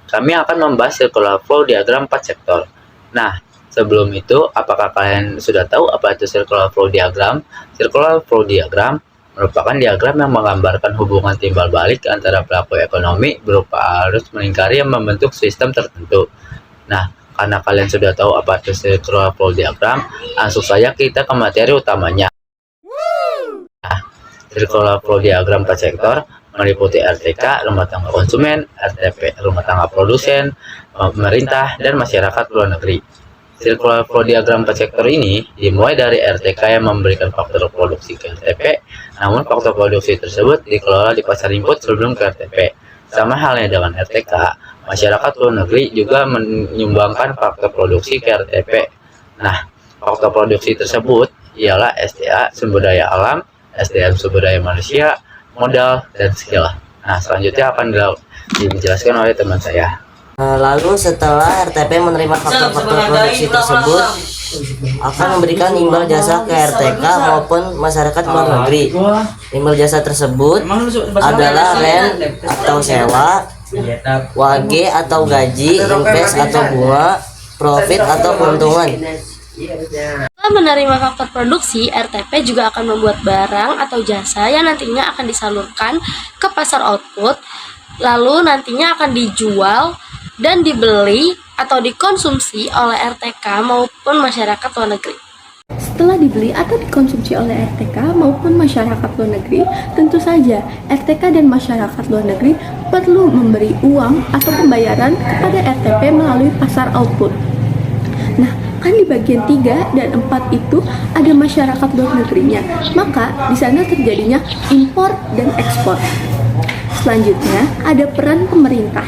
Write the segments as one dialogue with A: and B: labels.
A: kami akan membahas circular flow diagram 4 sektor. Nah, sebelum itu, apakah kalian sudah tahu apa itu circular flow diagram? Circular flow diagram merupakan diagram yang menggambarkan hubungan timbal balik antara pelaku ekonomi berupa arus melingkari yang membentuk sistem tertentu. Nah, karena kalian sudah tahu apa itu circular flow diagram, langsung saja kita ke materi utamanya. Nah, circular flow diagram 4 sektor meliputi RTK, rumah tangga konsumen, RTP, rumah tangga produsen, pemerintah, dan masyarakat luar negeri. Circular flow diagram 4 sektor ini dimulai dari RTK yang memberikan faktor produksi ke RTP, namun faktor produksi tersebut dikelola di pasar input sebelum ke RTP. Sama halnya dengan RTK, masyarakat luar negeri juga menyumbangkan faktor produksi ke RTP. Nah, faktor produksi tersebut ialah SDA, sumber daya alam, SDM, sumber daya manusia, modal, dan skill. Nah, selanjutnya akan dijelaskan oleh teman saya.
B: Lalu setelah RTP menerima faktor-faktor produksi tersebut, akan memberikan imbal jasa ke RTK maupun masyarakat luar negeri. Imbal jasa tersebut adalah rent atau sewa, wage atau gaji, invest atau bunga, profit atau keuntungan.
C: Setelah menerima faktor produksi, RTP juga akan membuat barang atau jasa yang nantinya akan disalurkan ke pasar output, lalu nantinya akan dijual dan dibeli atau dikonsumsi oleh RTK maupun masyarakat luar negeri.
D: Setelah dibeli atau dikonsumsi oleh RTK maupun masyarakat luar negeri, tentu saja RTK dan masyarakat luar negeri perlu memberi uang atau pembayaran kepada RTP melalui pasar output. Nah, kan di bagian 3 dan 4 itu ada masyarakat luar negerinya, maka di sana terjadinya impor dan ekspor. Selanjutnya ada peran pemerintah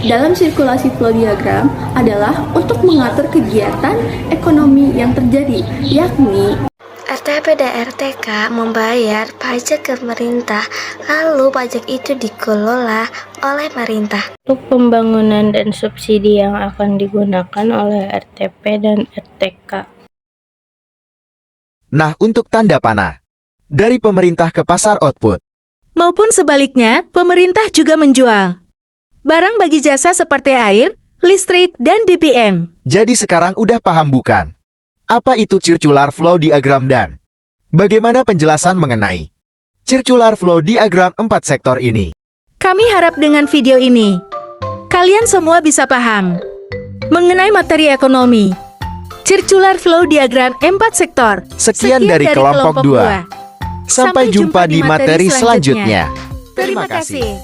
D: dalam sirkulasi flow diagram adalah untuk mengatur kegiatan ekonomi yang terjadi, yakni
C: RTP dan RTK membayar pajak ke pemerintah, lalu pajak itu dikelola oleh pemerintah untuk pembangunan dan subsidi yang akan digunakan oleh RTP dan RTK.
E: Nah, untuk tanda panah, dari pemerintah ke pasar output.
F: Maupun sebaliknya, pemerintah juga menjual barang bagi jasa seperti air, listrik, dan BBM.
E: Jadi sekarang udah paham bukan? Apa itu circular flow diagram dan bagaimana penjelasan mengenai circular flow diagram 4 sektor ini?
F: Kami harap dengan video ini, kalian semua bisa paham mengenai materi ekonomi. Circular flow diagram 4 sektor.
E: Sekian dari kelompok 2. Sampai jumpa di materi selanjutnya.
F: Terima kasih.